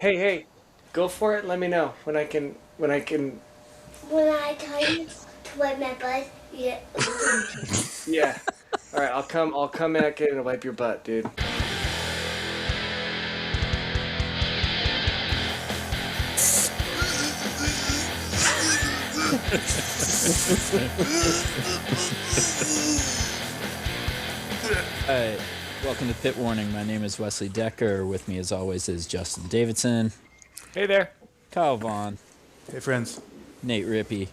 Hey, go for it. Let me know when I can. When I tell you to wipe my butt, you Yeah. All right, I'll come back in and wipe your butt, dude. Hi, welcome to Pit Warning. My name is Wesley Decker. With me, as always, is Justin Davidson, Hey there. Kyle Vaughn, Hey, friends. Nate Rippey,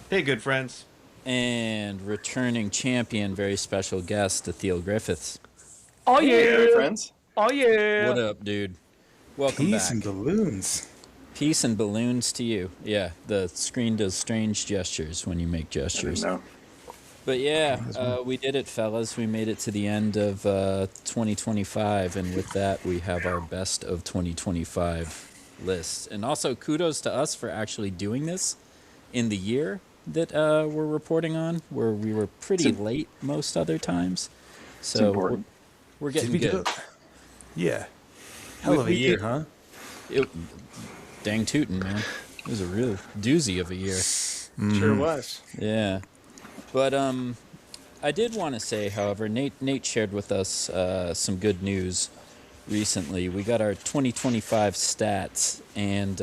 Hey, good friends. and returning champion, very special guest, Atheel Griffiths. Oh yeah, friends. Oh yeah. What up, dude? Welcome Peace back. and balloons. Peace and balloons to you. Yeah, the screen does strange gestures when you make I didn't gestures. know. But yeah, we did it, fellas. We made it to the end of 2025, and with that, we have our best of 2025 list. And also, kudos to us for actually doing this in the year that we're reporting on, where we were pretty late most other times. So important. we're Did getting we do good. it? Yeah. Hell of a we year, did- huh? Dang tootin', man. It was a real doozy of a year. Sure was. Yeah. But I did want to say, however, Nate shared with us some good news recently. We got our 2025 stats, and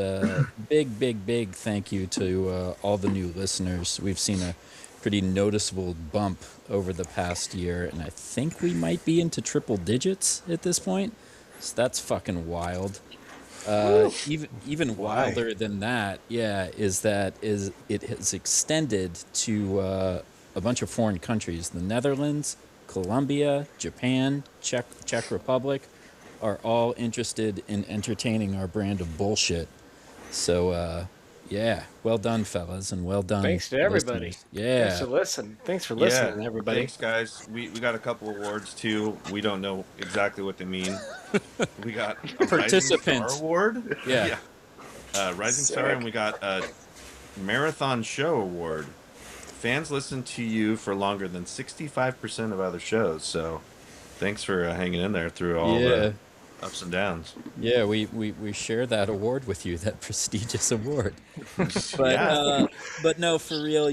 big thank you to all the new listeners. We've seen a pretty noticeable bump over the past year, and I think we might be into triple digits at this point. So that's fucking wild. Even wilder than that, is it has extended to a bunch of foreign countries. The Netherlands, Colombia, Japan, Czech Republic are all interested in entertaining our brand of bullshit. So, well done, fellas, and well done. Thanks to everybody. listeners. Yeah. Thanks for listening, everybody. Thanks, guys. We got a couple awards too. We don't know exactly what they mean. We got a Rising Participants. Star Award. Yeah. Rising Star, and we got a Marathon Show Award. Fans listen to you for longer than 65% of other shows. So, thanks for hanging in there through all the ups and downs. Yeah, we share that award with you, that prestigious award. But no, for real,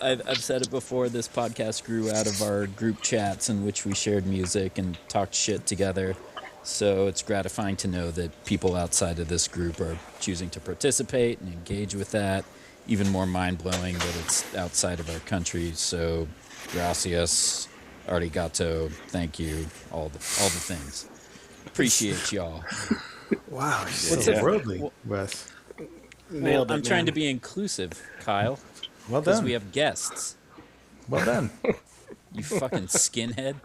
I've said it before, this podcast grew out of our group chats in which we shared music and talked shit together. So it's gratifying to know that people outside of this group are choosing to participate and engage with that. Even more mind-blowing that it's outside of our country. So gracias, arigato, thank you, all the things. Appreciate y'all. Wow. What's So it- worldly, Wes. Nailed it. I'm trying to man. be inclusive, Kyle, Well because done. we have guests. Well done. You fucking skinhead.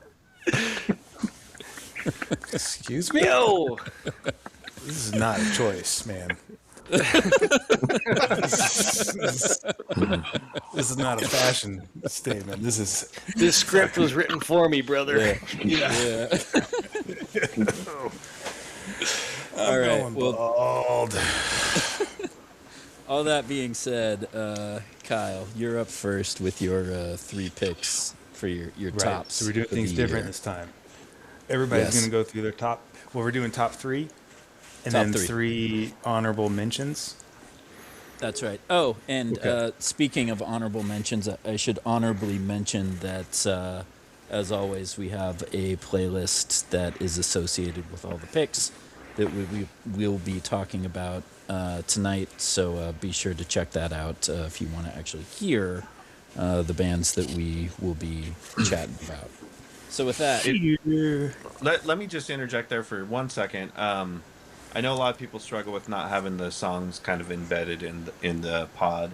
Excuse me? Yo. This is not a choice, man. This is not a fashion statement. This is... This script was written for me, brother. Yeah. All right. Going Well, bald. all that being said, Kyle, you're up first with your 3 picks for your Right. tops. So we're doing for things the different year. this time. Everybody's Yes. going to go through their top... Well, we're doing top 3. And Top then 3. 3 honorable mentions. That's right. Oh, and Okay. speaking of honorable mentions, I should honorably mention that, as always, we have a playlist that is associated with all the picks that we'll be talking about tonight. So be sure to check that out if you want to actually hear the bands that we will be chatting about. So with that, Let me just interject there for 1 second. I know a lot of people struggle with not having the songs kind of embedded in the pod.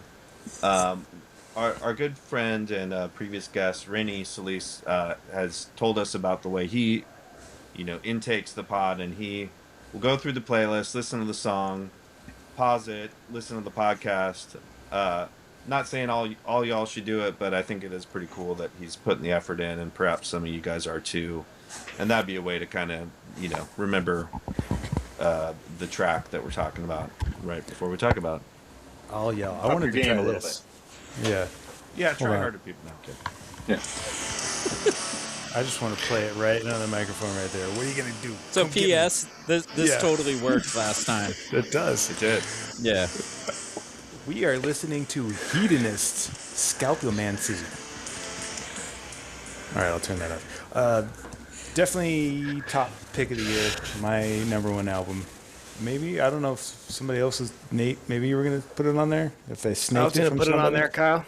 Our good friend and previous guest Rennie Solis has told us about the way he, intakes the pod, and he will go through the playlist, listen to the song, pause it, listen to the podcast. Not saying all y'all should do it, but I think it is pretty cool that he's putting the effort in, and perhaps some of you guys are too. And that'd be a way to kind of, remember the track that we're talking about right before we talk about it. I'll yell. I Up wanted your to try game a little this. Yeah. Yeah, try Hold on. harder, people. No, I'm kidding. Yeah. I just want to play it right into the microphone right there. What are you gonna do? So, Come get me. P.S. This Yeah. totally worked last time. It does. It did. Yeah. We are listening to Hedonist Scalpomancy. All right, I'll turn that off. Definitely top pick of the year. My number one album. Maybe, I don't know if somebody else is, Nate, maybe you were going to put it on there? If they snaked I was it gonna from put it on somebody? there, Kyle.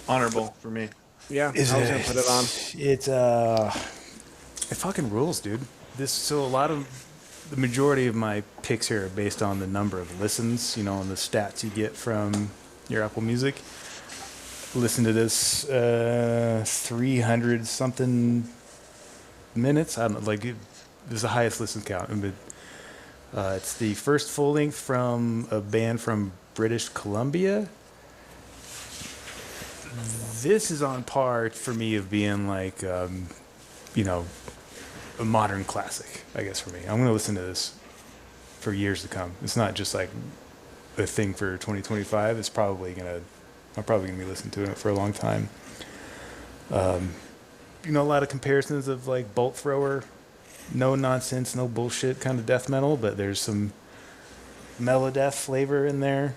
Honorable for me. Yeah, I was gonna put it on. It fucking rules, dude. The majority of my picks here are based on the number of listens, and the stats you get from your Apple Music. Listen to this 300 something minutes. I don't know, this is the highest listen count. It's the first full length from a band from British Columbia. This is on par for me of being like, a modern classic, I guess, for me. I'm going to listen to this for years to come. It's not just like a thing for 2025. I'm probably going to be listening to it for a long time. A lot of comparisons of like Bolt Thrower, no nonsense, no bullshit kind of death metal, but there's some melodeath flavor in there.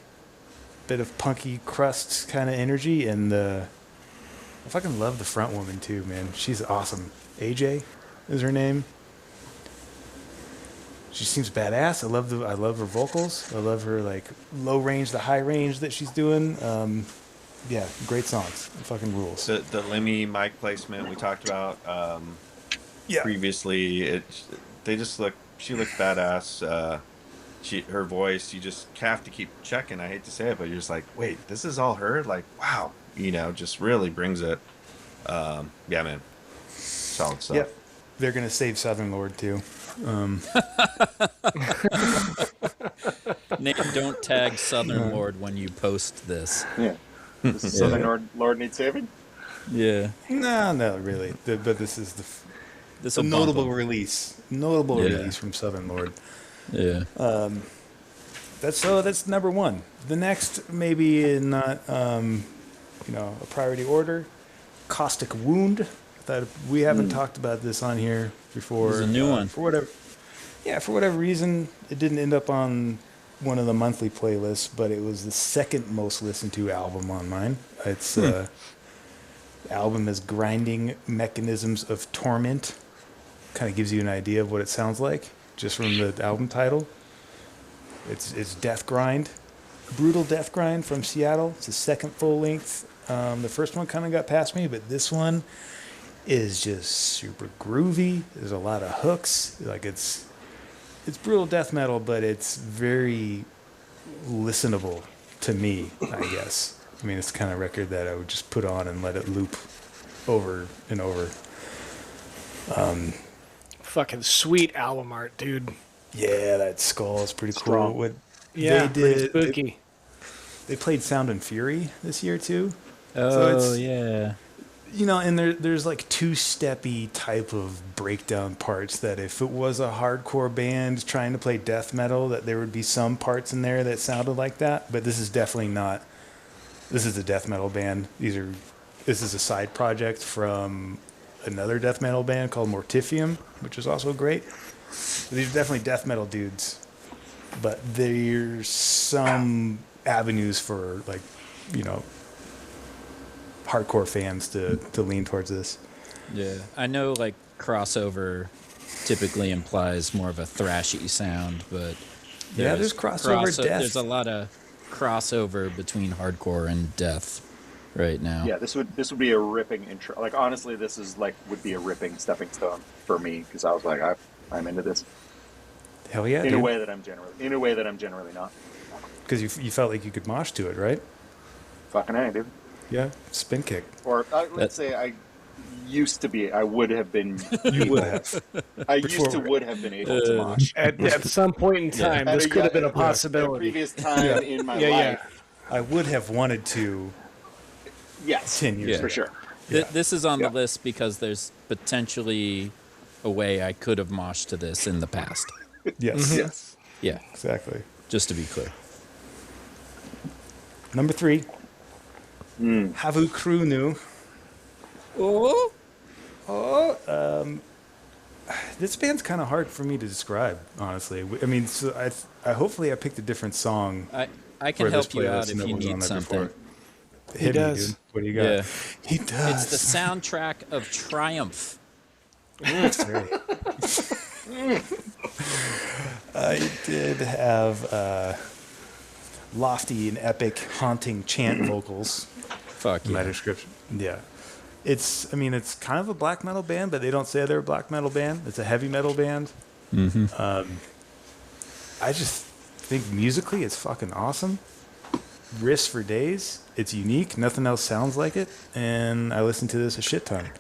Bit of punky crust kind of energy, and I fucking love the front woman too, man. She's awesome. AJ is her name. She seems badass. I love her vocals. I love her like low range, the high range that she's doing. Yeah, great songs. It fucking rules. The Lemmy mic placement we talked about previously. She looks badass. Her voice, you just have to keep checking. I hate to say it, but you're just like, wait, this is all her? Like, wow, just really brings it. Yeah, man, solid stuff. Yep, they're gonna save Southern Lord too. Nate, don't tag Southern Lord when you post this. Yeah. Does the Southern Lord need saving? Yeah. No, not really. But this is This a will notable bump 'em. release. Notable release from Southern Lord. Yeah. That's number one. The next, maybe not, a priority order. Caustic Wound. That we haven't talked about this on here before. It's a new one. For whatever reason, it didn't end up on one of the monthly playlists, but it was the second most listened to album on mine. It's the album is Grinding Mechanisms of Torment. Kind of gives you an idea of what it sounds like just from the album title. It's death grind, brutal death grind from Seattle. It's the second full length. The first one kind of got past me, but this one is just super groovy. There's a lot of hooks. Like it's brutal death metal, but it's very listenable to me, I guess. I mean, it's the kind of record that I would just put on and let it loop over and over. Fucking sweet album art, dude. Yeah, that skull is pretty Strong. cool. Pretty spooky. They played Sound and Fury this year too. Oh, yeah. And there's like two-steppy type of breakdown parts that if it was a hardcore band trying to play death metal, that there would be some parts in there that sounded like that. But this is definitely not. This is a death metal band. This is a side project from another death metal band called Mortifium, which is also great. These are definitely death metal dudes, but there's some avenues for hardcore fans to lean towards this. Yeah. I know like crossover typically implies more of a thrashy sound, but There's crossover death. There's a lot of crossover between hardcore and death right now. Yeah, this would be a ripping intro. Like honestly, this is would be a ripping stepping stone for me because I was like, I'm into this. Hell yeah, in a way that I'm generally not. Because you felt like you could mosh to it, right? Fucking A, dude. Yeah, spin kick. Or let's say I used to be. I would have been. You would have. I would have been able to mosh At some point in time, this could have been a at possibility. a previous time in my life. I would have wanted to. Yes, 10 years for sure. This is on the list because there's potentially a way I could have moshed to this in the past. Yes. Yes. Yeah, Exactly. just to be clear. Number 3. Havukruunu. Oh, This band's kind of hard for me to describe, honestly. I mean, so I hopefully I picked a different song. I can for this help you out playlist if than you what was on need there something. before. Hit me, does. dude. What do you got? Yeah. He does. It's the soundtrack of Triumph. That's right. I did have lofty and epic, haunting chant vocals. Fuck in my yeah. description. Yeah. It's kind of a black metal band, but they don't say they're a black metal band. It's a heavy metal band. Mm-hmm. I just think musically it's fucking awesome. Riffs for days. It's unique. Nothing else sounds like it. And I listen to this a shit ton.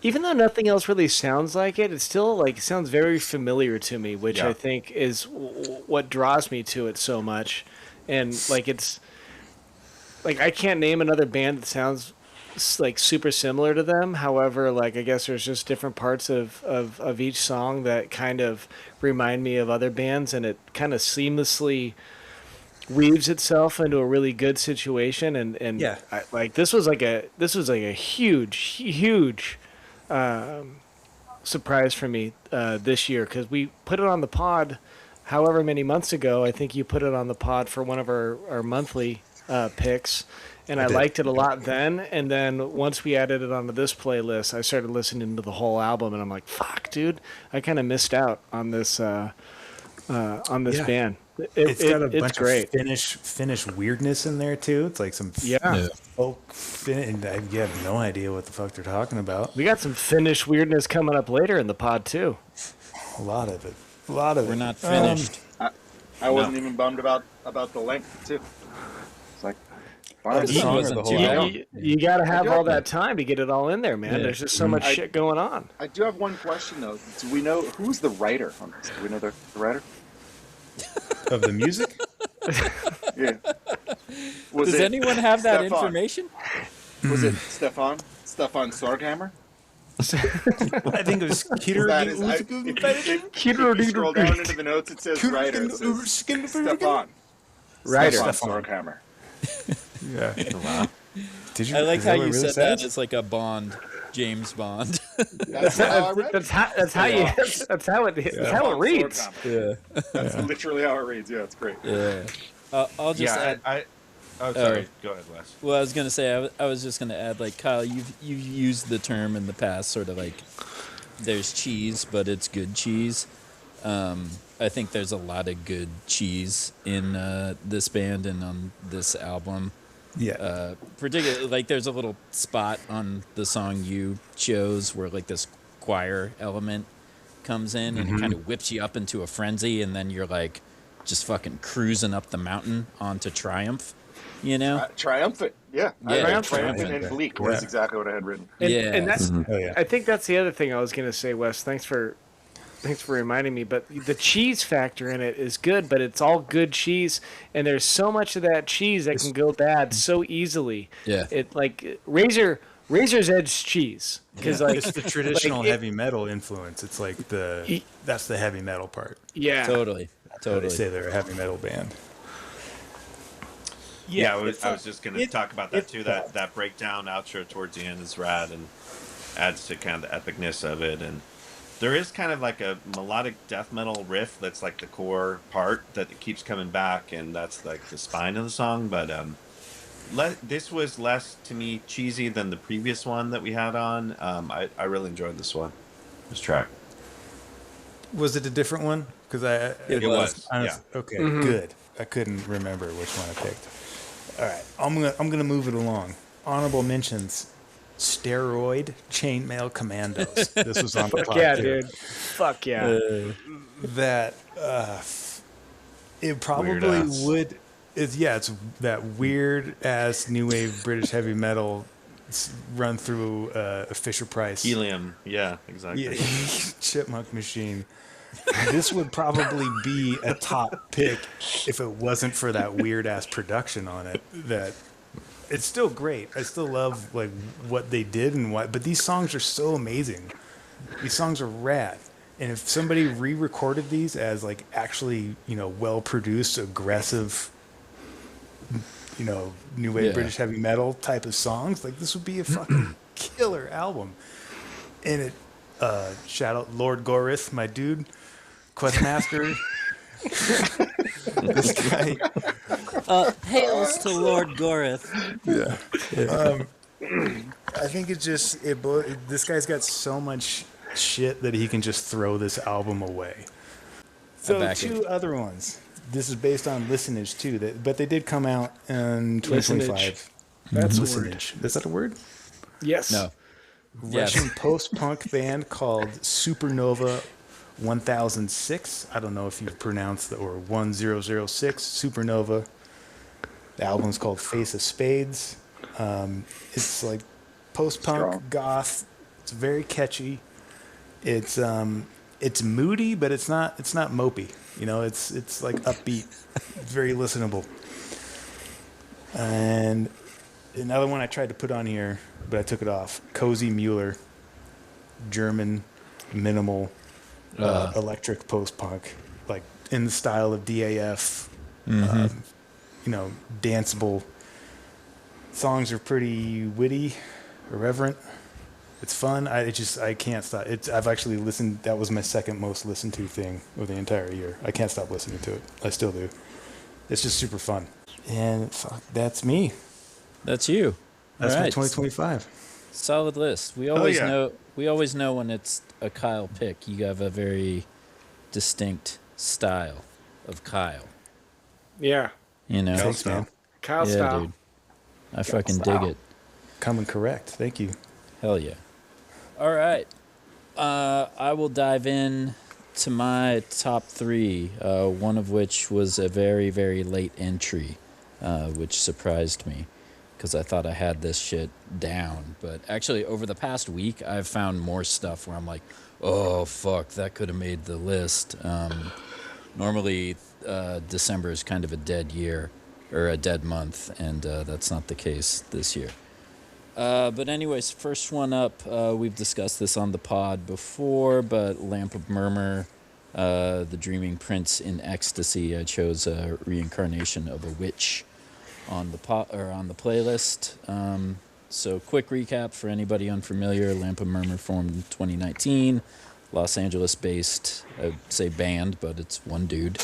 Even though nothing else really sounds like it, it still like sounds very familiar to me, which Yeah. I think is what draws me to it so much. And like it's like I can't name another band that sounds like super similar to them. However, like I guess there's just different parts of each song that kind of remind me of other bands, and it kind of seamlessly weaves itself into a really good situation. And Yeah. like this was like a huge surprise for me this year, because we put it on the pod however many months ago. I think you put it on the pod for one of our monthly picks, and I did. liked it a lot then. And then once we added it onto this playlist, I started listening to the whole album, and I'm like, fuck, dude, I kind of missed out on this Yeah. band. It's got a It's bunch great. of Finnish weirdness in there too. It's like some Yeah. folk and you have no idea what the fuck they're talking about. We got some Finnish weirdness coming up later in the pod too. A lot of it. A lot of it. We're not finished. I wasn't even bummed about the length too. It's like fine. The song or the wasn't whole too album? You got to have do all have that time to get it all in there, man. Yeah. There's just so much shit going on. I do have one question though. Do we know who's the writer on this? Do we know the writer? Of the music? Yeah. Was Does it anyone have that Stefan? information? Was it Stefan Sorghammer? I think it was Kitter. That is, if you scroll down into the notes, it says writer. It says Stefan. Writer. Stefan Sorghammer. Yeah. Wow. Did you? I like is how what you it really said that says? as like a Bond, James Bond. That's how I read it. That's how you. That's how it. That's how it reads. Sorghammer. That's literally how it reads. Yeah, it's great. Yeah. I'll just Yeah, add. oh, sorry. Go ahead, Wes. Well, I was gonna say I was just gonna add, like, Kyle, you've used the term in the past, sort of like there's cheese, but it's good cheese. I think there's a lot of good cheese in this band and on this album. Yeah. Particularly, like, there's a little spot on the song you chose where like this choir element comes in and it kind of whips you up into a frenzy, and then you're like just fucking cruising up the mountain onto Triumph, you know? Triumphant. Yeah. Yeah, Triumphant and bleak was Yeah. exactly what I had written. And, Yeah. and that's. Oh yeah. I think that's the other thing I was gonna say, Wes. Thanks for reminding me. But the cheese factor in it is good, but it's all good cheese, and there's so much of that cheese that can go bad so easily. Yeah. It like razor's edge cheese, because like it's the traditional like it- heavy metal influence. It's like that's the heavy metal part. yeah. Totally. They say they're a heavy metal band. Yeah, I was just going to it- talk about that it- too. That breakdown outro towards the end is rad and adds to kind of the epicness of it. And there is kind of like a melodic death metal riff that's like the core part that it keeps coming back, and that's like the spine of the song. But this was less to me cheesy than the previous one that we had on. I really enjoyed this this track. Was it a different one? Because It was. Yeah. Okay, good. I couldn't remember which one I picked. All right, I'm gonna move it along. Honorable mentions: Steroid, Chainmail Commandos. This was on the Fuck pod yeah, too. dude. Fuck yeah. That it probably Weird ass. would. It's that weird ass new wave British heavy metal run through a Fisher Price. Helium. Yeah, exactly. Yeah, Chipmunk Machine. This would probably be a top pick if it wasn't for that weird ass production on it. That it's still great. I still love like what they did and what. But these songs are so amazing. These songs are rad. And if somebody re-recorded these as like actually well produced, aggressive, new wave Yeah. British heavy metal type of songs, like this would be a fucking killer album. And it, shout out Lord Gorith, my dude, Questmaster. This guy. Hails to Lord Gorith. I think it's just this guy's got so much shit that he can just throw this album away. So back two other ones. This is based on listenage too, but they did come out in 2025. That's a word. Listenage. Is that a word? Yes. No. Russian post-punk band called Supernova 1006. I don't know if you've pronounced the, or 1006 Supernova. The album's called Face of Spades. It's like post-punk Strong. goth. It's very catchy. It's moody, but it's not mopey. You know, it's like upbeat. It's very listenable. And another one I tried to put on here, but I took it off. Cosey Mueller, German, minimal, electric post-punk, like in the style of DAF. You know, danceable. Songs are pretty witty, irreverent. It's fun. I can't stop. I've actually listened. That was my second most listened to thing of the entire year. I can't stop listening to it. I still do. It's just super fun. And fuck, that's me. That's you. That's All my right. 2025. Solid list. We always yeah. know. We always know when it's a Kyle pick. You have a very distinct style of Kyle. Yeah. You know. Thanks, man. Kyle Yeah, style. dude. I fucking dig it. Coming correct. Thank you. Hell yeah. All right. I will dive in to my top three, one of which was a very, very late entry, which surprised me because I thought I had this shit down. But actually, over the past week, I've found more stuff where I'm like, oh, fuck, that could have made the list. Normally, December is kind of a dead year or a dead month, and that's not the case this year. But anyways, first one up, we've discussed this on the pod before, but Lamp of Murmur, the Dreaming Prince in Ecstasy. I chose a reincarnation of a witch on the on the playlist. So quick recap for anybody unfamiliar, Lamp of Murmur formed in 2019, Los Angeles-based, I would say band, but it's one dude,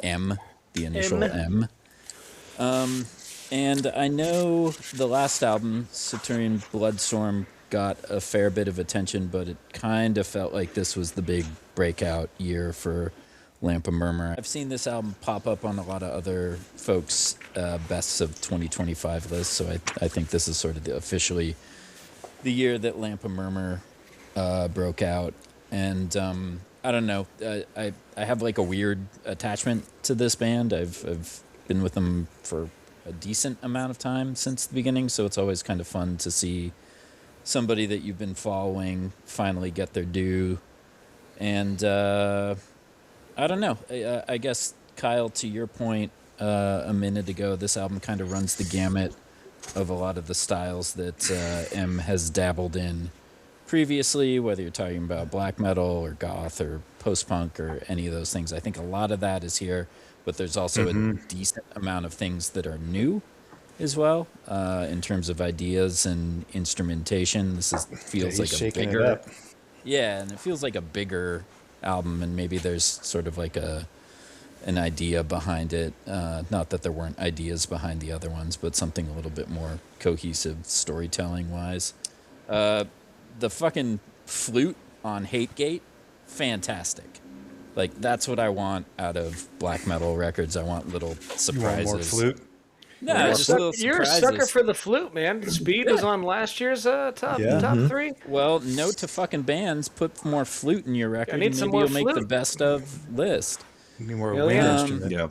M, the initial M. And I know the last album, Saturnian Bloodstorm, got a fair bit of attention, but it kind of felt like this was the big breakout year for Lamp of Murmur. I've seen this album pop up on a lot of other folks' bests of 2025 lists, so I think this is sort of officially the year that Lamp of Murmur broke out. And I don't know, I have like a weird attachment to this band. I've been with them for a decent amount of time since the beginning, so it's always kind of fun to see somebody that you've been following finally get their due. And I don't know, I guess, Kyle, to your point a minute ago, this album kind of runs the gamut of a lot of the styles that M has dabbled in previously, whether you're talking about black metal or goth or post-punk or any of those things. I think a lot of that is here, but there's also a decent amount of things that are new as well, in terms of ideas and instrumentation. This feels like a bigger, and it feels like a bigger album, and maybe there's sort of like an idea behind it. Not that there weren't ideas behind the other ones, but something a little bit more cohesive storytelling wise. The fucking flute on Hate Gate, fantastic. Like, that's what I want out of black metal records. I want little surprises. You want more flute? No, just little surprises. You're a sucker for the flute, man. Speed was on last year's top three. Well, note to fucking bands, put more flute in your record, I need and some maybe more you'll make the flute. best of list. You need more Hell wind yeah. instrument. Yeah.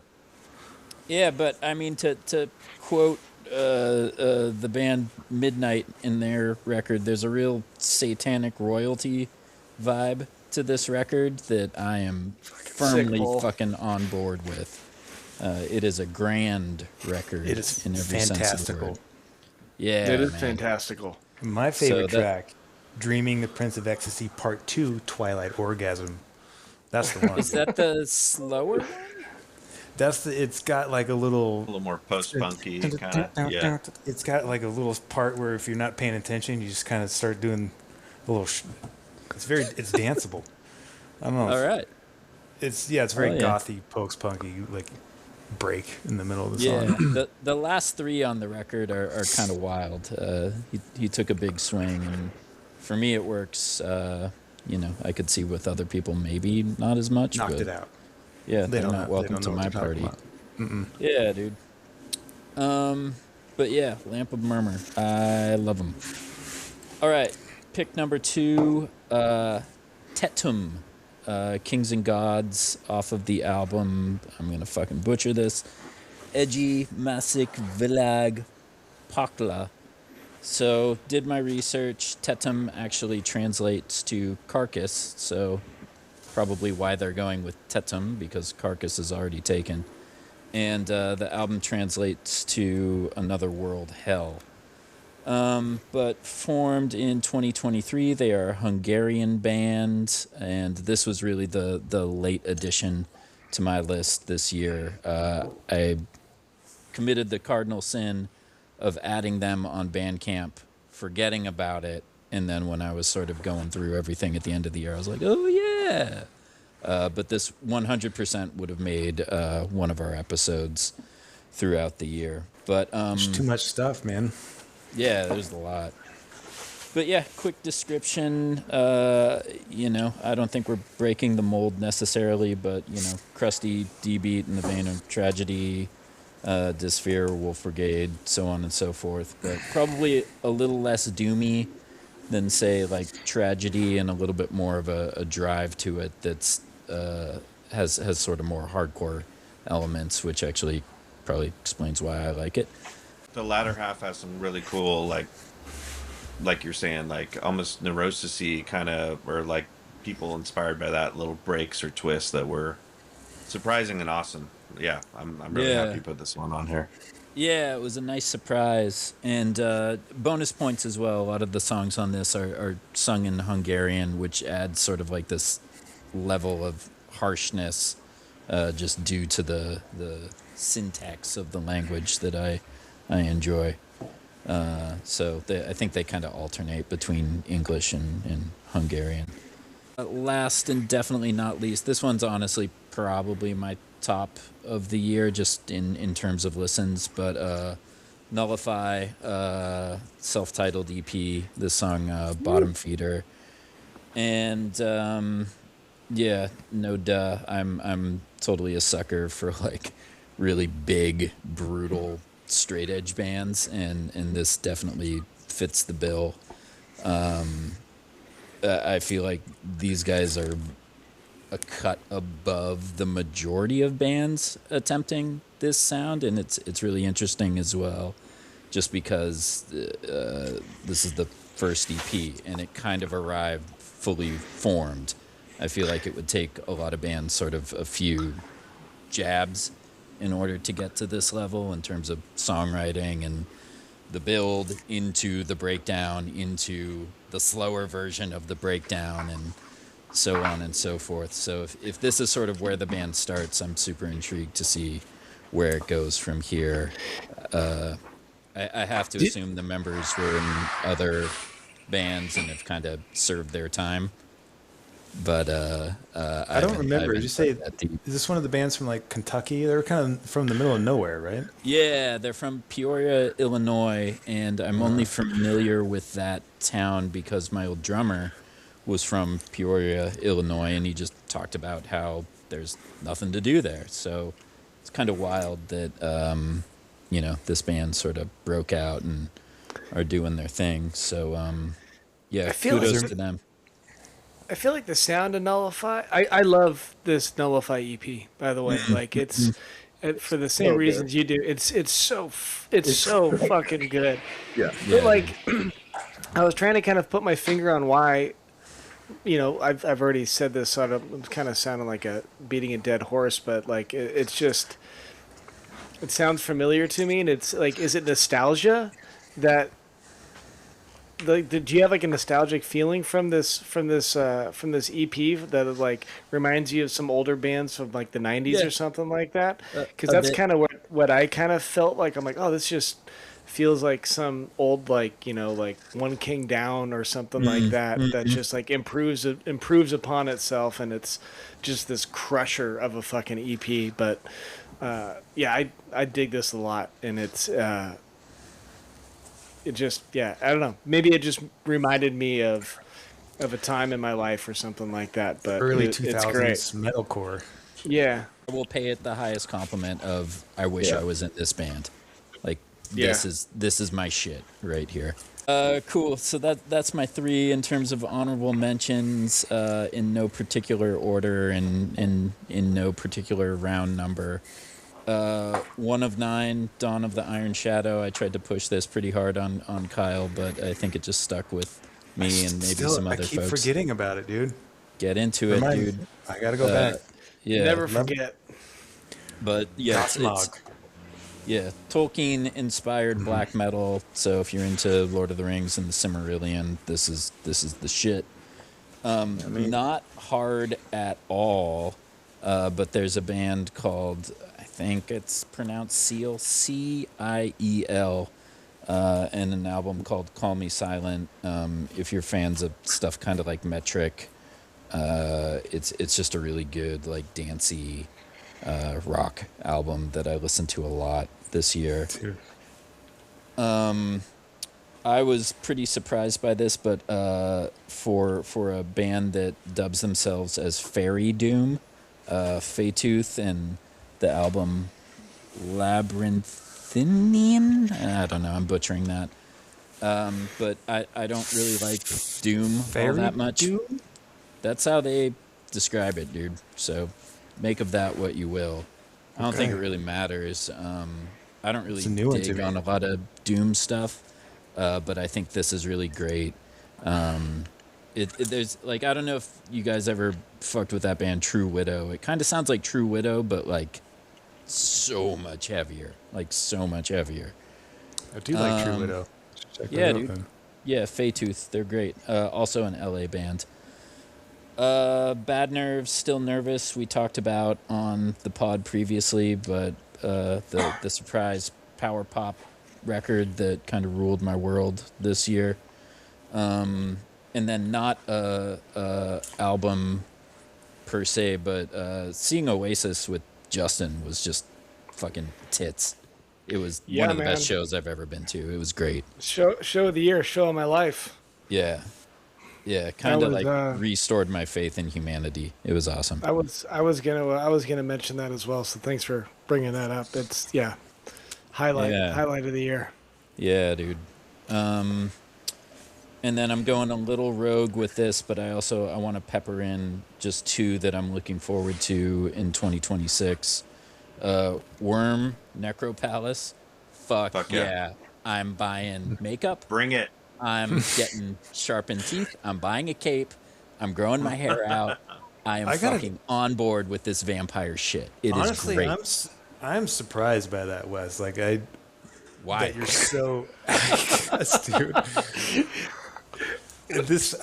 Yeah, but I mean, to quote the band Midnight in their record, there's a real satanic royalty vibe to this record that I am firmly fucking on board with. It is a grand record. It is in every sense of the fantastical. word. Yeah, It is man. fantastical. My favorite So that- track, Dreaming the Prince of Ecstasy Part 2, Twilight Orgasm. That's the one. Is that the slower one? It's got like a little... A little more post-punky kind of. Yeah. It's got like a little part where if you're not paying attention, you just kind of start doing It's danceable. I don't know. All right. It's very gothy, post-punky, like break in the middle of the song. The last three on the record are kind of wild. He took a big swing, and for me it works. I could see with other people maybe not as much. Knocked it out. Yeah, they're not welcome to my party. Yeah, dude. But yeah, Lamp of Murmur. I love them. All right, pick number 2, Tetum. Kings and Gods off of the album, I'm gonna fucking butcher this, Edgy Masik Vilag Pakla. So did my research. Tetum actually translates to carcass, so probably why they're going with Tetum, because carcass is already taken. And the album translates to Another World, Hell. But formed in 2023, they are a Hungarian band, and this was really the late addition to my list this year. I committed the cardinal sin of adding them on Bandcamp, forgetting about it, and then when I was sort of going through everything at the end of the year, I was like, oh yeah! But this 100% would have made one of our episodes throughout the year. But there's too much stuff, man. Yeah, there's a lot. But yeah, quick description. I don't think we're breaking the mold necessarily, but, crusty D-beat in the vein of Tragedy, Dysphere, Wolf Brigade, so on and so forth. But probably a little less doomy than, say, like Tragedy, and a little bit more of a drive to it that's has sort of more hardcore elements, which actually probably explains why I like it. The latter half has some really cool, like you're saying, like almost neurosis-y kind of, or like people inspired by that, little breaks or twists that were surprising and awesome. Yeah, I'm really happy to put this one on here. Yeah, it was a nice surprise. And bonus points as well. A lot of the songs on this are sung in Hungarian, which adds sort of like this level of harshness just due to the syntax of the language that I enjoy. So I think they kind of alternate between English and Hungarian. Last and definitely not least, this one's honestly probably my top of the year just in terms of listens, but Nullify, self-titled EP, this song Bottom Feeder. And no duh, I'm totally a sucker for like really big, brutal, straight edge bands, and this definitely fits the bill. I feel like these guys are a cut above the majority of bands attempting this sound, and it's really interesting as well, just because this is the first EP and it kind of arrived fully formed. I feel like it would take a lot of bands sort of a few jabs in order to get to this level in terms of songwriting and the build into the breakdown, into the slower version of the breakdown, and so on and so forth. So if this is sort of where the band starts, I'm super intrigued to see where it goes from here. I have to assume the members were in other bands and have kind of served their time. But I don't remember. Did you say, is this one of the bands from like Kentucky? They're kind of from the middle of nowhere, right? Yeah, they're from Peoria, Illinois, and I'm only familiar with that town because my old drummer was from Peoria, Illinois, and he just talked about how there's nothing to do there. So it's kind of wild that this band sort of broke out and are doing their thing. So kudos to them. I feel like the sound of Nullify. I love this Nullify EP, by the way. Like it's for the same reasons you do. It's so fucking good. Yeah. But like, I was trying to kind of put my finger on why. I've already said this, so I'm kind of sounding like beating a dead horse, but like it's just, it sounds familiar to me, and it's like, is it nostalgia that? Like, do you have like a nostalgic feeling from this EP that like reminds you of some older bands from like the '90s or something like that? Because that's kind of what what I kind of felt like. I'm like, oh, this just feels like some old, like, you know, like One King Down or something like that. That just like improves upon itself, and it's just this crusher of a fucking EP. But yeah, I dig this a lot, and it's it just, yeah, I don't know. Maybe it just reminded me of a time in my life or something like that. But Early it's great. 2000s metalcore. Yeah. I will pay it the highest compliment of I wish I was in this band. Like this is my shit right here. Cool. So that's my 3 in terms of honorable mentions, in no particular order and in no particular round number. 1 of 9, Dawn of the Iron Shadow. I tried to push this pretty hard on Kyle, but I think it just stuck with me and maybe some other folks. I keep forgetting about it, dude. Get into it, dude. I gotta go back. Yeah. Never forget. But yeah, it's Tolkien-inspired black metal. So if you're into Lord of the Rings and the Silmarillion, this is the shit. Not hard at all. But there's a band called, I think it's pronounced Ciel, Ciel, and an album called Call Me Silent. If you're fans of stuff kind of like Metric, it's just a really good, like, dancey rock album that I listened to a lot this year. I was pretty surprised by this, but for a band that dubs themselves as Fairy Doom, Faetooth and the album Labyrinthinium. I don't know, I'm butchering that. But I don't really like Doom all that much. Doom? That's how they describe it, dude. So make of that what you will. I don't think it really matters. I don't really dig on a lot of Doom stuff, but I think this is really great. There's like, I don't know if you guys ever fucked with that band True Widow. It kind of sounds like True Widow, but like so much heavier. Like so much heavier. I do like True Widow. Yeah, dude. Then. Yeah, Faetooth. They're great. Also an LA band. Bad Nerves, Still Nervous, we talked about on the pod previously, but the surprise power pop record that kind of ruled my world this year. And then not a album per se, but seeing Oasis with Justin was just fucking tits. It was one of the best shows I've ever been to. It was great. Show of the year, show of my life. Yeah. Yeah, kind of like restored my faith in humanity. It was awesome. I was gonna mention that as well. So thanks for bringing that up. It's highlight of the year. Yeah, dude. And then I'm going a little rogue with this, but I want to pepper in just 2 that I'm looking forward to in 2026. Worm, Necropalace. Fuck yeah. I'm buying makeup. Bring it. I'm getting sharpened teeth. I'm buying a cape. I'm growing my hair out. I am fucking on board with this vampire shit. Honestly, is great. I'm surprised by that, Wes. Like why? That you're so yes, dude. It's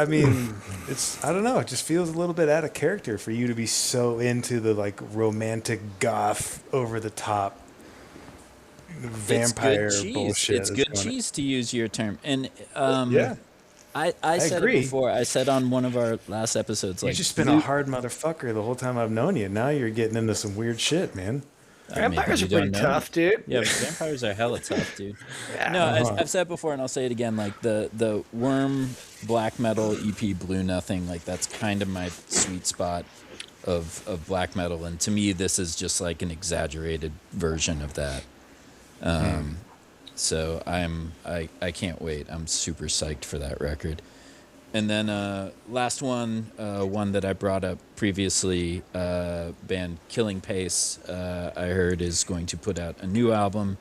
I don't know. It just feels a little bit out of character for you to be so into the like romantic goth over the top vampire bullshit. It's good cheese, to use your term. And I said agree. It before. I said on one of our last episodes, like, you've just been a hard motherfucker the whole time I've known you. Now you're getting into some weird shit, man. Vampires are pretty tough, dude. Yeah, vampires are hella tough, dude. I've said before, and I'll say it again. Like the Worm black metal EP Blue Nothing, like that's kind of my sweet spot of black metal, and to me, this is just like an exaggerated version of that. So I can't wait. I'm super psyched for that record. And then last one that I brought up previously, band Killing Pace, I heard is going to put out a new album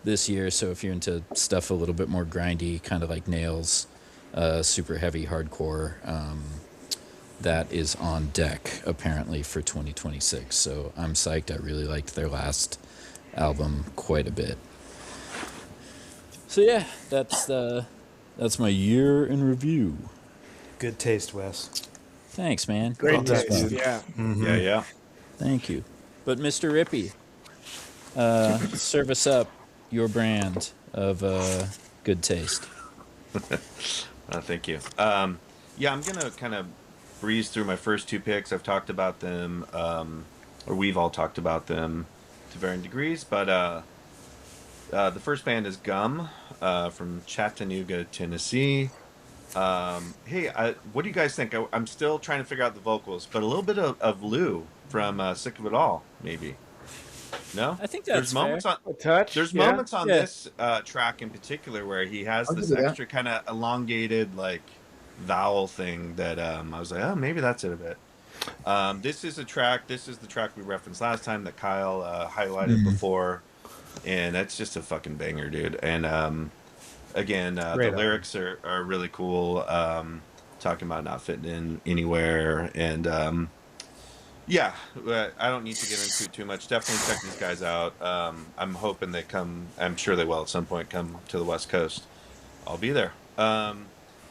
this year. So if you're into stuff a little bit more grindy, kind of like Nails, super heavy hardcore, that is on deck apparently for 2026. So I'm psyched. I really liked their last album quite a bit. So yeah, that's my year in review. Good taste, Wes. Thanks, man. Great taste. Yeah. Mm-hmm. Yeah. Thank you. But Mr. Rippy, service up your brand of good taste. Thank you. Yeah, I'm gonna kind of breeze through my first two picks. I've talked about them, or we've all talked about them to varying degrees. But the first band is Gumm from Chattanooga, Tennessee. Hey, what do you guys think? I'm still trying to figure out the vocals, but a little bit of Lou from Sick of It All, maybe. No, I think that's fair. A touch. There's Yeah. moments on this track in particular where he has I'll this give you that. extra kind of elongated like vowel thing that I was like, oh, maybe that's it a bit. This is the track we referenced last time that Kyle highlighted before, and that's just a fucking banger, dude. And again, the lyrics are really cool. Talking about not fitting in anywhere, and yeah, I don't need to get into it too much. Definitely check these guys out. I'm hoping they come. I'm sure they will at some point come to the West Coast. I'll be there.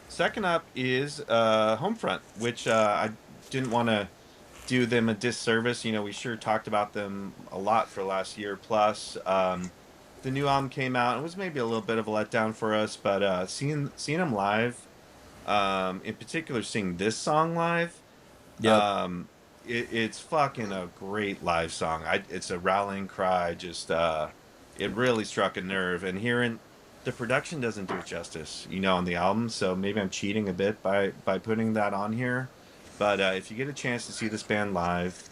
Second up is Homefront, which I didn't want to do them a disservice. You know, we sure talked about them a lot for last year plus. The new album came out. It was maybe a little bit of a letdown for us, but seeing them live, in particular, seeing this song live, it's fucking a great live song. It's a rallying cry. Just it really struck a nerve, and hearing the production doesn't do it justice, you know, on the album. So maybe I'm cheating a bit by putting that on here. But if you get a chance to see this band live,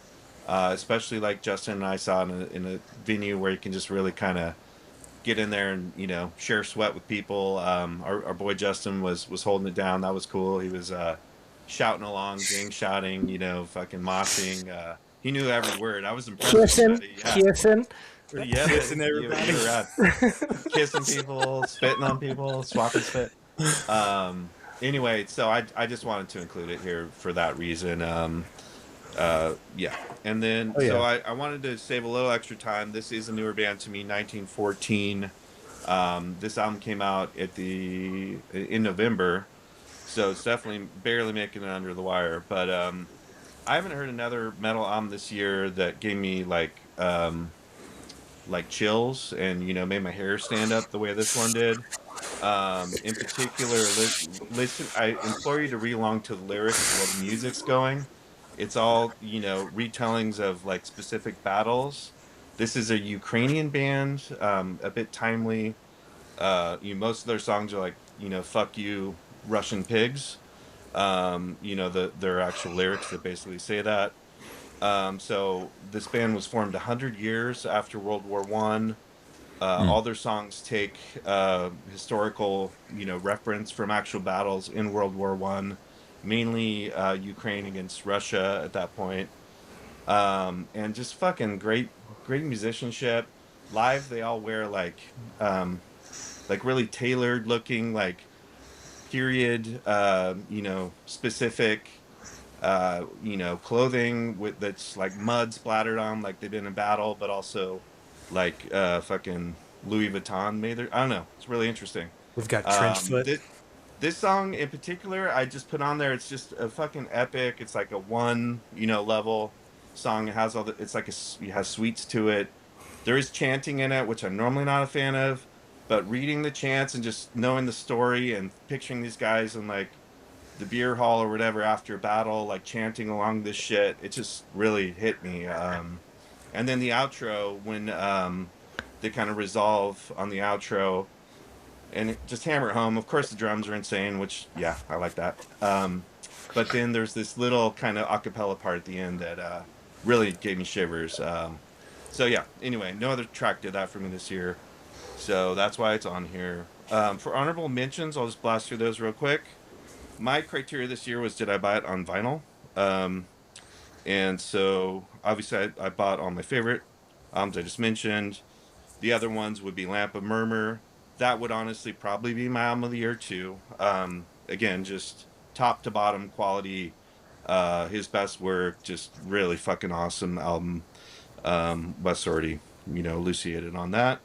especially like Justin and I saw in a venue where you can just really kind of get in there and, you know, share sweat with people. Our boy Justin was holding it down. That was cool. He was shouting along, gang shouting, you know, fucking moshing. He knew every word. I was impressed. Kissing. Yeah, kissing everybody. Kissing people, spitting on people, swapping spit. Anyway, so I just wanted to include it here for that reason. Yeah. And then, so I wanted to save a little extra time. This is a newer band to me, 1914. This album came out in November, so it's definitely barely making it under the wire. But I haven't heard another metal album this year that gave me like chills and, you know, made my hair stand up the way this one did. In particular, listen. I implore you to read along to the lyrics while the music's going. It's all, you know, retellings of like specific battles. This is a Ukrainian band, a bit timely. Most of their songs are like, you know, "fuck you, Russian pigs." You know, their actual lyrics that basically say that. So this band was formed 100 years after World War One. All their songs take historical, you know, reference from actual battles in World War One, mainly Ukraine against Russia at that point, and just fucking great musicianship. Live, they all wear like really tailored looking, like period, you know, specific, you know, clothing that's like mud splattered on, like they've been in battle, but also like fucking Louis Vuitton made their. I don't know. It's really interesting. We've got Trenchfoot. This song in particular, I just put on there. It's just a fucking epic. It's like a one, you know, level song. It has it's like it has sweets to it. There is chanting in it, which I'm normally not a fan of, but reading the chants and just knowing the story and picturing these guys in like the beer hall or whatever after a battle, like chanting along this shit, it just really hit me. And then the outro, when they kind of resolve on the outro and just hammer it home. Of course, the drums are insane, which, yeah, I like that. But then there's this little kind of a cappella part at the end that really gave me shivers. So, yeah, anyway, no other track did that for me this year. So that's why it's on here. For honorable mentions, I'll just blast through those real quick. My criteria this year was, did I buy it on vinyl? And so, obviously, I bought all my favorite albums I just mentioned. The other ones would be Lamp of Murmur. That would honestly probably be my album of the year, too. Again, just top to bottom quality. His best work, just really fucking awesome album. Wes already, you know, elucidated on that.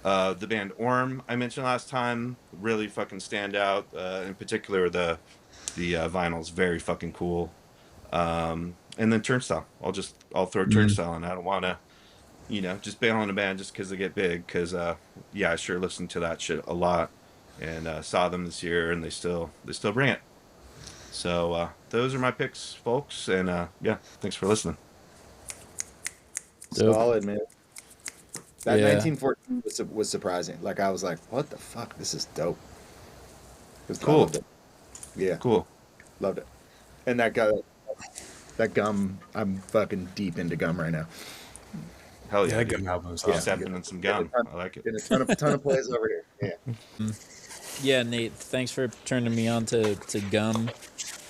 The band Orm, I mentioned last time, really fucking stand out. In particular, the vinyl's very fucking cool. And then Turnstile. I'll throw Turnstile in. I don't want to just bail on a band just because they get big. Because yeah, I sure listened to that shit a lot, and saw them this year, and they still bring it. So those are my picks, folks, and yeah, thanks for listening. Dope. Solid, man. That Yeah. 1914 was surprising. Like, I was like, what the fuck? This is dope. I Cool. loved it. Yeah, Cool. loved it. And that Gumm, I'm fucking deep into Gumm right now. Hell Yeah, yeah, that dude. Gumm album is I'm awesome. stepping in some gum. I like it. Getting a ton of plays over here. Yeah. Yeah, Nate, thanks for turning me on to Gumm.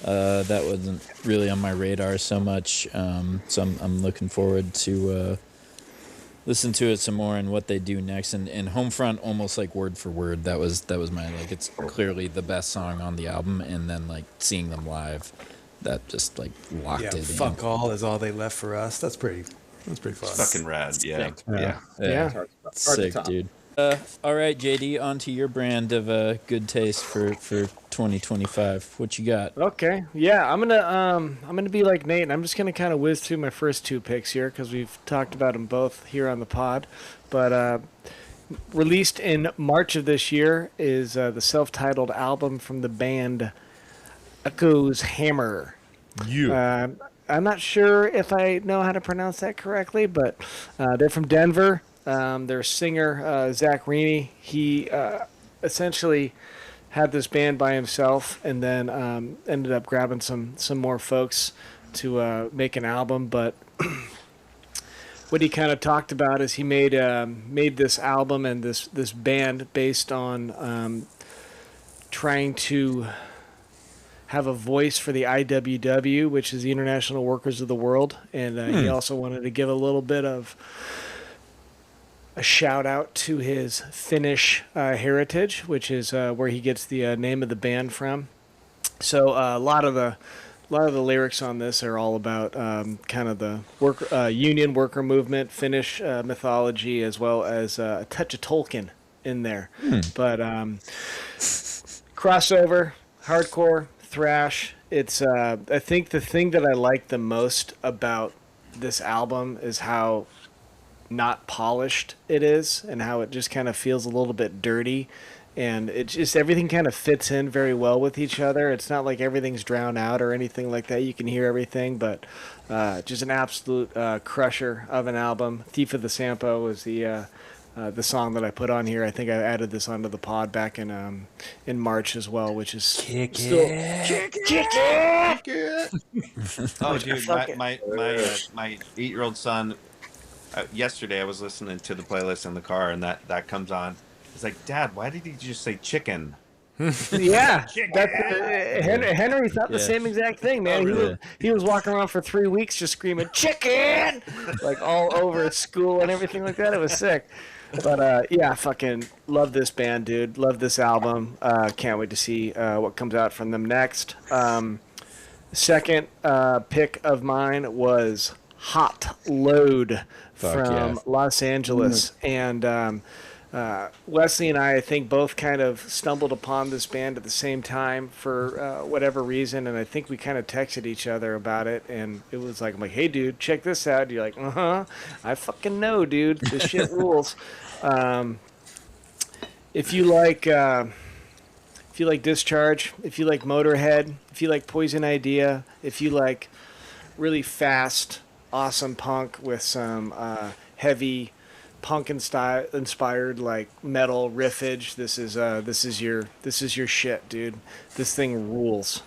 That wasn't really on my radar so much, so I'm looking forward to listen to it some more and what they do next. And Homefront, almost like word for word, that was my, like, it's clearly the best song on the album. And then, like, seeing them live, that just, like, locked Yeah, it in. fuck all is all they left for us. That's pretty fun. Fucking rad. Yeah. Sick. Yeah. Yeah. Hard to Sick, top. dude. All right, JD, on to your brand of good taste for 2025. What you got? Okay, yeah, I'm gonna be like Nate, and I'm just gonna kind of whiz through my first two picks here because we've talked about them both here on the pod. But released in March of this year is the self-titled album from the band Ukko's Hammer. I'm not sure if I know how to pronounce that correctly, but they're from Denver. Their singer, Zach Reaney, he essentially had this band by himself and then ended up grabbing some more folks to make an album. But what he kind of talked about is he made this album and this band based on trying to have a voice for the IWW, which is the International Workers of the World. And he also wanted to give a little bit of a shout out to his Finnish heritage, which is where he gets the name of the band from. So a lot of the lyrics on this are all about kind of the union worker movement, Finnish mythology, as well as a touch of Tolkien in there. But crossover, hardcore, thrash. It's I think the thing that I like the most about this album is how not polished it is and how it just kind of feels a little bit dirty, and it just everything kind of fits in very well with each other. It's not like everything's drowned out or anything like that. You can hear everything, but just an absolute crusher of an album. Thief of the Sampo was the song that I put on here. I think I added this onto the pod back in March as well, which is Kick still Oh, dude, my 8-year-old son. Yesterday, I was listening to the playlist in the car, and that comes on. He's like, "Dad, why did he just say chicken?" Yeah, Henry thought the same exact thing, man. Oh, really? He was walking around for 3 weeks just screaming "chicken" like all over school and everything like that. It was sick. But yeah, fucking love this band, dude. Love this album. Can't wait to see what comes out from them next. Second pick of mine was Hot Load from Los Angeles, and Wesley and I think both kind of stumbled upon this band at the same time for whatever reason, and I think we kind of texted each other about it, and it was like, I'm like, hey dude, check this out. You're like, I fucking know, dude, this shit rules. If you like Discharge, if you like Motorhead, if you like Poison Idea, if you like really fast, awesome punk with some heavy punk inspired like metal riffage, this is your shit, dude. This thing rules.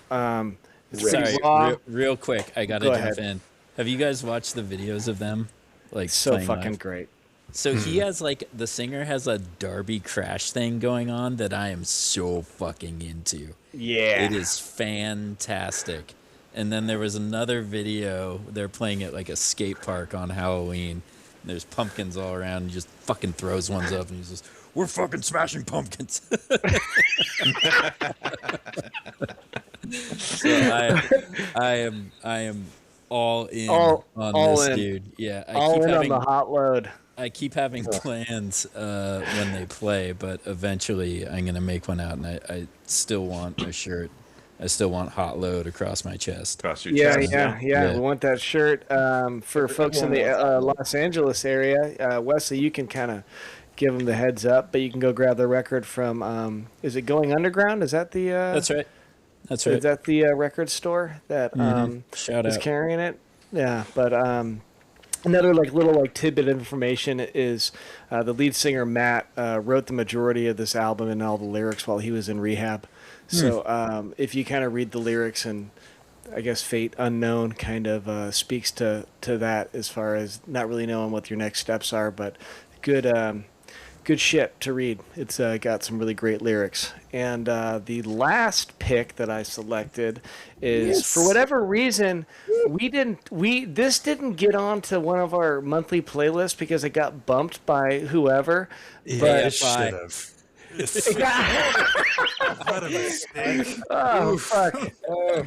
It's Sorry, raw. real quick, I gotta Go jump ahead. in. Have you guys watched the videos of them? Like, So playing fucking live? great. So he has, like, the singer has a Darby Crash thing going on that I am so fucking into. Yeah. It is fantastic. And then there was another video, they're playing at like a skate park on Halloween. There's pumpkins all around. He just fucking throws ones up and he's just, we're fucking smashing pumpkins. So I am all in on all this in. dude. Yeah, All in on the Hot Load. I keep having plans when they play, but eventually I'm gonna make one out, and I still want a shirt I still want hot load across my chest. Across your Yeah, chest. yeah. We want that shirt. For folks in the Los Angeles area, Wesley, you can kind of give them the heads up, but you can go grab the record from. Is it Going Underground? Is that the? That's right. That's right. Is that the record store that Shout is out. carrying it? Yeah, but another like little like tidbit of information is the lead singer Matt wrote the majority of this album and all the lyrics while he was in rehab. So if you kind of read the lyrics, and I guess Fate Unknown kind of speaks to that as far as not really knowing what your next steps are, but good shit to read. It's got some really great lyrics. And the last pick that I selected is, for whatever reason, this didn't get onto one of our monthly playlists because it got bumped by whoever. Yeah, it should have. What a mistake. Oh fuck!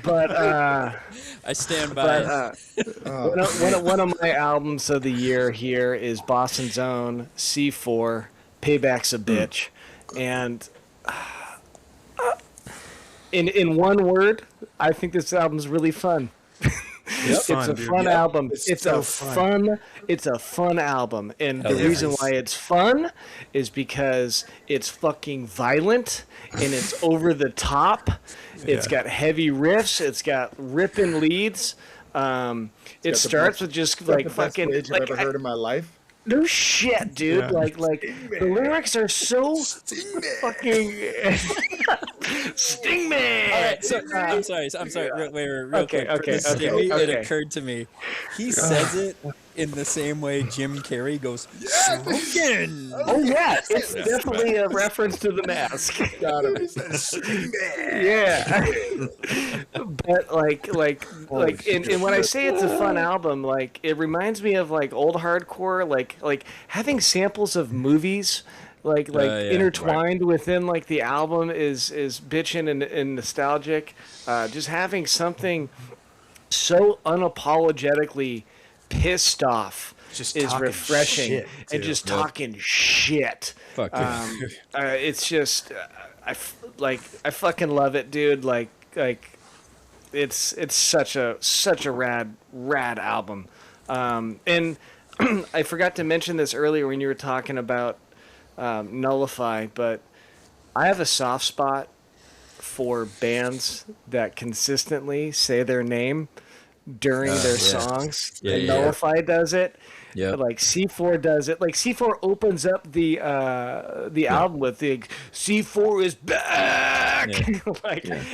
But I stand by it. one of my albums of the year here is Boston's Own C4. Payback's a bitch, and in one word, I think this album's really fun. It's a fun album. It's a fun album, and the reason why it's fun is because it's fucking violent and it's over the top. It's got heavy riffs. It's got ripping leads. It starts with just like fucking. I've ever heard in my life. No shit, dude. Yeah. Like the lyrics are so fucking Sting me. All right, so I'm sorry. Wait, real quick. Okay. It occurred to me. He says it in the same way Jim Carrey goes, "Smokin'." Oh yeah, it's definitely a reference to The Mask. Got him. Yeah. But like, and when I say it's a fun album, like it reminds me of like old hardcore, like having samples of movies. Intertwined within like the album is bitchin' and nostalgic. Just having something so unapologetically pissed off Just is talking refreshing, shit, and too. just talking shit. Fuck yeah. It's just I fucking love it, dude. Like it's such a rad album. And I forgot to mention this earlier when you were talking about Nullify, but I have a soft spot for bands that consistently say their name during their songs. Yeah, and yeah. Nullify does it. Yeah. Like C4 does it. Like C4 opens up the album with the C4 is back. Yeah.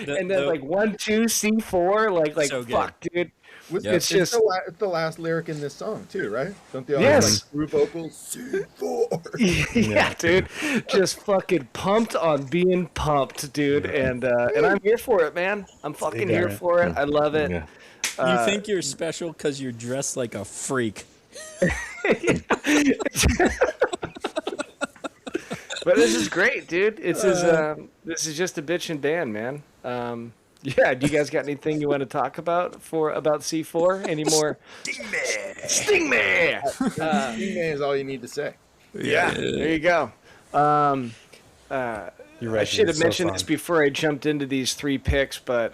And then like 1 2 C4 like So good. fuck, dude. Yeah. It's just It's the last lyric in this song too, right? Don't they all Yes. have like group vocals? C4. yeah, dude. Just fucking pumped on being pumped, dude. And I'm here for it, man. I'm fucking here for it. I love it. Yeah. You think you're special because you're dressed like a freak. But this is great, dude. This is just a bitchin' band, man. Yeah, do you guys got anything you want to talk about C4? Any more? Sting me! Sting me is all you need to say. Yeah, there you go. You're right. I should have it's so mentioned fun. this before I jumped into these 3 picks, but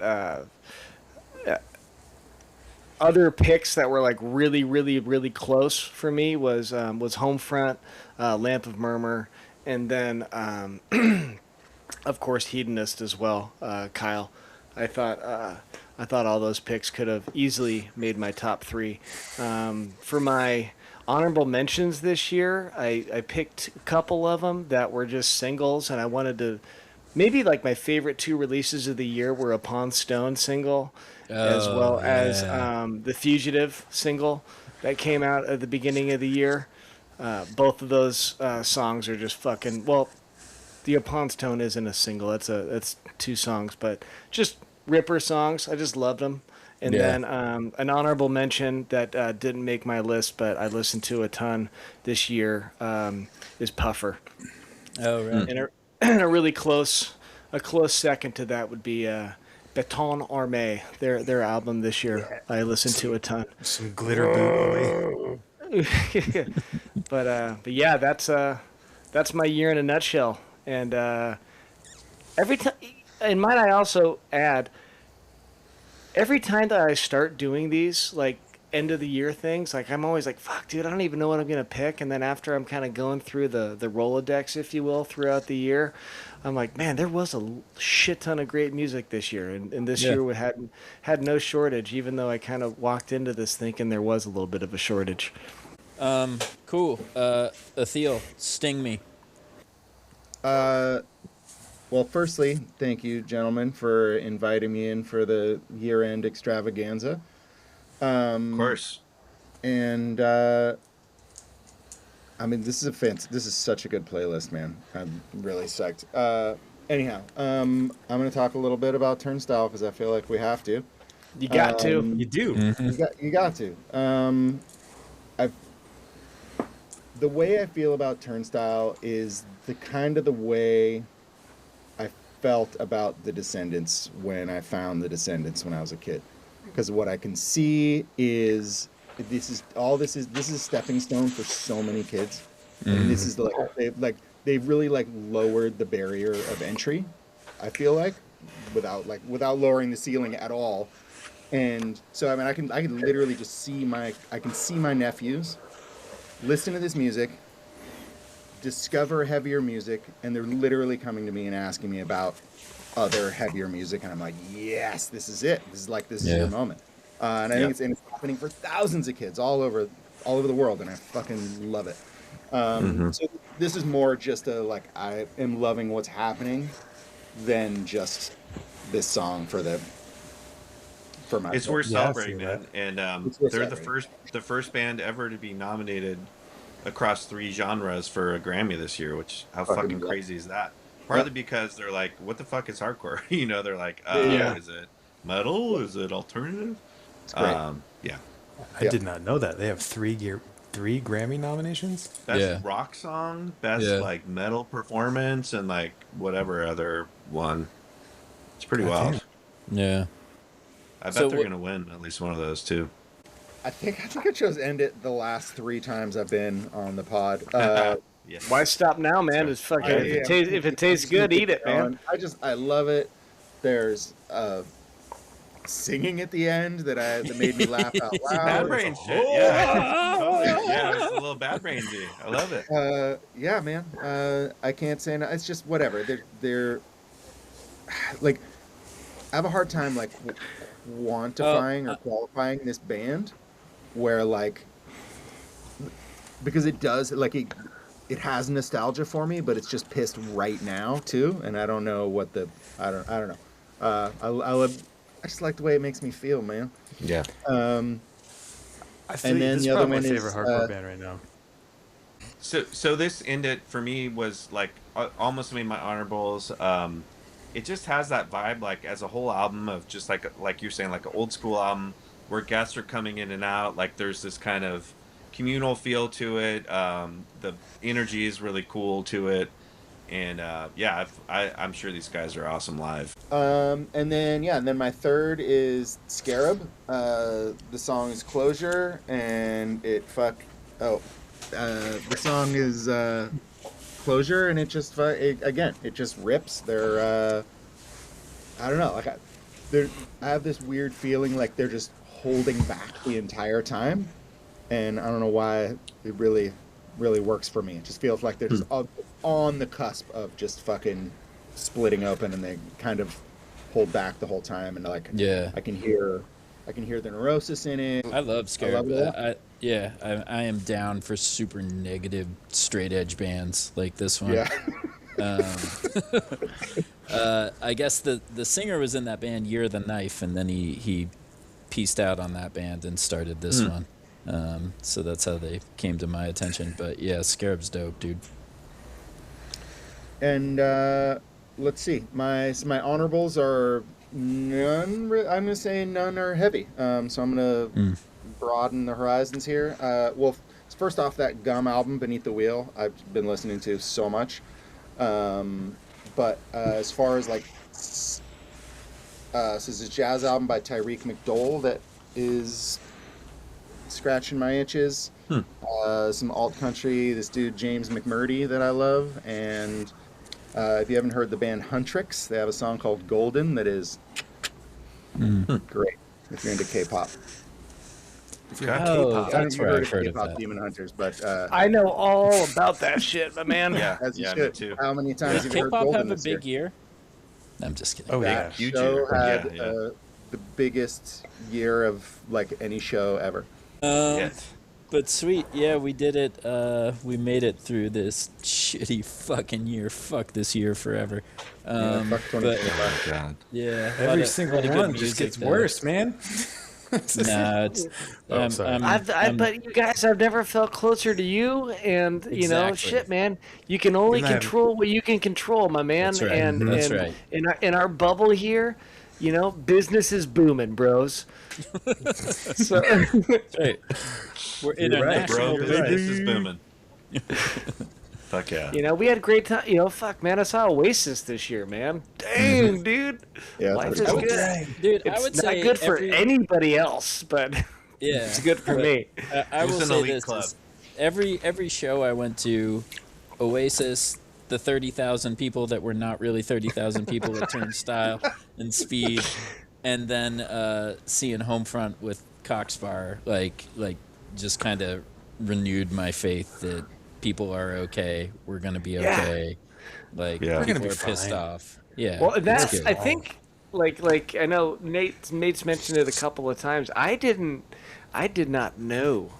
other picks that were like really, really, really close for me was Homefront, Lamp of Murmur, and then of course Hedonist as well. Kyle, I thought all those picks could have easily made my top 3. For my honorable mentions this year, I picked a couple of them that were just singles, and I wanted to maybe like my favorite 2 releases of the year were a Pawn Stone single, as well as the Fugitive single that came out at the beginning of the year. Both of those songs are just fucking well. The Upon Stone isn't a single; it's 2 songs, but just ripper songs. I just loved them. And then an honorable mention that didn't make my list, but I listened to a ton this year is Puffer. Oh right. And a really close second to that would be Beton Arme, their album this year. I listened to a ton. Some glitter boot boy. But yeah, that's my year in a nutshell. And every time, and might I also add, every time that I start doing these like end of the year things, like I'm always like, fuck, dude, I don't even know what I'm gonna pick. And then after I'm kind of going through the Rolodex, if you will, throughout the year, I'm like, man, there was a shit ton of great music this year, and this Yeah. year we had no shortage, even though I kind of walked into this thinking there was a little bit of a shortage. Cool. Ethiel, sting me. Well, firstly, thank you, gentlemen, for inviting me in for the year-end extravaganza. Of course. And I mean, this is such a good playlist, man. I'm really psyched. Anyhow, I'm gonna talk a little bit about Turnstile because I feel like we have to. You got to. You do. You got to. I the way I feel about Turnstile is the way I felt about the Descendants when I found the Descendants when I was a kid. Because what I can see is this is a stepping stone for so many kids. And this is they've really like lowered the barrier of entry, I feel like, without lowering the ceiling at all. And so I mean I can literally just see my nephews listen to this music, discover heavier music, and they're literally coming to me and asking me about other heavier music, and I'm like, yes, this is it. This is your moment. And I think it's happening for thousands of kids all over the world, and I fucking love it. So this is more just I am loving what's happening than just this song for my. It's worth Yeah, I celebrating, see man. And worth they're celebrating. the first band ever to be nominated across 3 genres for a Grammy this year. Which how fucking yeah. crazy is that? Partly because they're like, what the fuck is hardcore? You know, they're like, Yeah. is it metal? Is it alternative? It's great. Yeah. I did not know that. They have three Grammy nominations? Best rock song, best like metal performance, and like whatever other one. It's pretty God wild. damn. Yeah. I bet So they're what- gonna win at least one of those too. I think I chose End It the last 3 times I've been on the pod. Yeah. Why stop now, man? It's fucking. If it tastes good, eat it, man. I love it. There's singing at the end that made me laugh out Bad loud. brain shit. Yeah. Totally. Yeah, it's a little bad brainsy. I love it. Yeah, man. I can't say no. It's just whatever. They're like I have a hard time like quantifying or qualifying this band, where like because it does like it has nostalgia for me, but it's just pissed right now too, and I don't know what I don't know. I just like the way it makes me feel, man. Yeah. I feel And then this the is other probably my one is, favorite hardcore band right now. So this End It for me was like almost made my honorables. It just has that vibe like as a whole album of just like you're saying like an old school album where guests are coming in and out. Like there's this kind of communal feel to it. The energy is really cool to it, and I'm sure these guys are awesome live. And then my third is Scarab. The song is Closure, and the song is Closure, and it just it just rips. They're I don't know, like I have this weird feeling like they're just holding back the entire time, and I don't know why it really works for me. It just feels like they're just on the cusp of just fucking splitting open, and they kind of hold back the whole time, and like I can hear the neurosis in it. I love Scarab. I I am down for super negative straight edge bands like this one. Yeah. I guess the singer was in that band Year of the Knife, and then he pieced out on that band and started this one. So that's how they came to my attention. But yeah, Scarab's dope, dude. And let's see, my honorables are none. I'm gonna say none are heavy. So I'm gonna broaden the horizons here. Well, first off, that Gumm album, Beneath the Wheel, I've been listening to so much. But as far as like, this is a jazz album by Tyreek McDole that is scratching my itches. Some alt country, this dude James McMurty that I love, and if you haven't heard the band Huntrix, they have a song called Golden that is great. if you're into K-pop. If you're Okay. into Oh, K-pop, I don't know if that's you've right. heard I've of heard of K-pop that. Demon Hunters, but I know all about that shit, my man. Yeah, as you yeah, me should. too. How many times Does have you heard K-pop Golden have a this year? big year? I'm just kidding. oh yeah, That Huge show year. had Yeah, yeah. the biggest year of like any show ever. Yes. But sweet, yeah, we did it. We made it through this shitty fucking year. Fuck this year forever. Yeah, fuck But 2025. God. yeah, every lot single of good one just music, gets though. worse, man. Nah, it's. Oh, sorry. But you guys, I've never felt closer to you, and you know, Exactly. shit, man. You can only Good night. control what you can control, my man. That's right. And That's and right. in our bubble here, you know, business is booming, bros. So, Right. We're right, international. Bro, You're right. this is booming. Fuck yeah. you know, we had a great time. You know, fuck, man, I saw Oasis this year, man. Dang, dude, Yeah, life that's is cool. good. Dude, I It's would not say good for every, anybody else, but Yeah, it's good for but me. I It was will an say elite this: club. is every show I went to, Oasis, the 30,000 people that were not really 30,000 people at Turnstile and Speed, and then seeing Homefront with Coxbar, like just kind of renewed my faith that people are okay. We're gonna be okay. Like Yeah. We're people gonna be are pissed fine. off. Yeah, Well, it's that's good. I think like I know Nate's mentioned it a couple of times. I did not know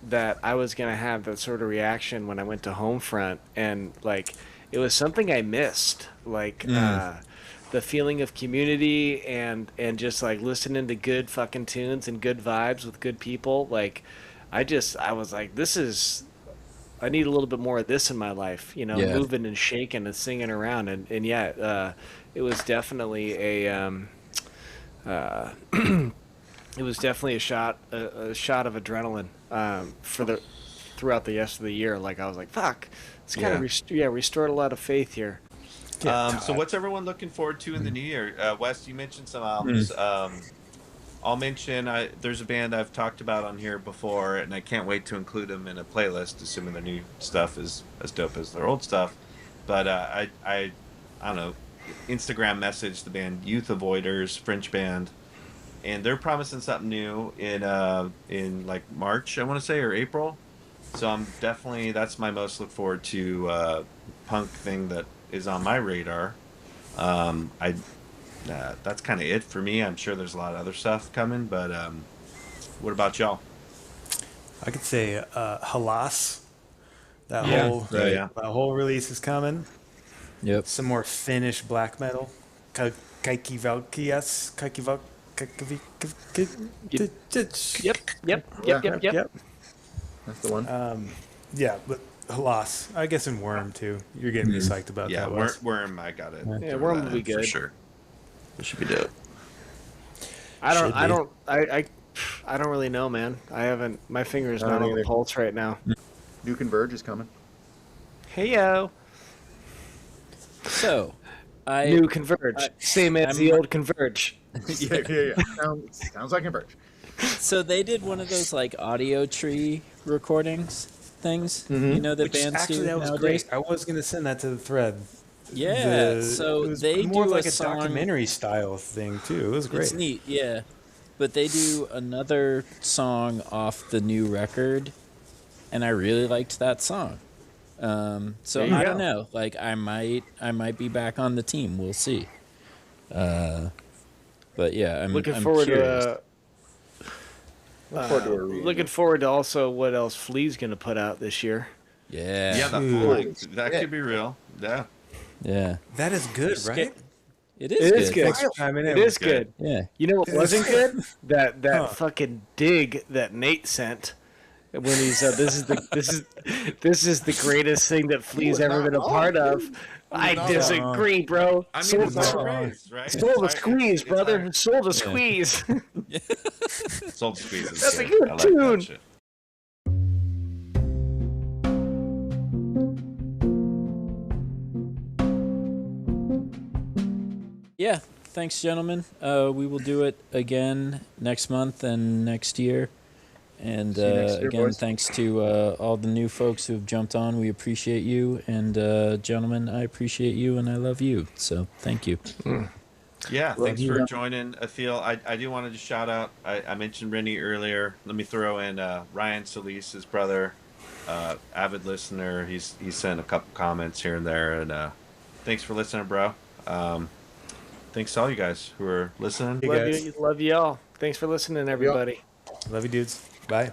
that I was gonna have that sort of reaction when I went to Homefront, and like it was something I missed, like the feeling of community and just like listening to good fucking tunes and good vibes with good people. Like I was like, I need a little bit more of this in my life, you know, Yeah. moving and shaking and singing around, and yeah, it was definitely it was definitely a shot of adrenaline throughout the rest of the year. Like I was like, fuck, it's kind of restored a lot of faith here. So what's everyone looking forward to in the new year? Wes, you mentioned some albums. I'll mention there's a band I've talked about on here before, and I can't wait to include them in a playlist, assuming their new stuff is as dope as their old stuff. But I don't know, Instagram messaged the band Youth Avoiders, French band, and they're promising something new in like March, I want to say, or April. So I'm definitely, that's my most look forward to punk thing that is on my radar. That's kind of it for me. I'm sure there's a lot of other stuff coming, but what about y'all? I could say Halas. That Yeah, whole right, yeah. that whole release is coming. Yep. Some more Finnish black metal. Kaikkivalkias. Yep. That's the one. Yeah, but Halas. I guess in Worm too. You're getting me psyched about Yeah, that. Wes. Worm, I got it. Yeah, Worm will be for good. sure. It should be dope. I Should don't really know, man. I haven't. My finger's I not don't on the either. pulse right now. New Converge is coming. Hey yo, So, new Converge, same as the old Converge. yeah. Sounds like Converge. So they did one of those like audio tree recordings things, you know, that Which bands actually do that was nowadays. great. I was gonna send that to the thread. Yeah, It so was they more do like a song. documentary style thing too. It was great. It's neat, yeah. But they do another song off the new record, and I really liked that song. So There you I go. don't know. Like I might be back on the team. We'll see. But yeah, I'm Looking I'm forward curious. to. Look forward to a reunion. Looking forward to also what else Flea's gonna put out this year. Yeah, Yeah, that full length. That could be real. Yeah. yeah. That is good, right? It is It good. is good. Thanks for chiming in. It is good. good. Yeah. You know what wasn't good? That Huh. fucking dig that Nate sent when he said this is the greatest thing that Flea's You were ever not been a wrong, part of. dude. I not disagree, bro. I mean, Soul it's the- high praise, right? Soul the It's high- squeeze, it's brother. high- Soul the squeeze. Soul the squeeze. Is That's a good. good I like tune. that shit. Yeah. Thanks, gentlemen. We will do it again next month and next year. And See you next year, again, boys. thanks to all the new folks who have jumped on. We appreciate you. And gentlemen, I appreciate you and I love you. So thank you. Yeah, thanks you. for joining, Athil. I do want to just shout out. I mentioned Rennie earlier. Let me throw in Ryan Solis, his brother, avid listener. He's sent a couple comments here and there, and thanks for listening, bro. Thanks to all you guys who are listening. Hey, Love guys. you, love y'all. Thanks for listening, everybody. Love you, dudes. Bye.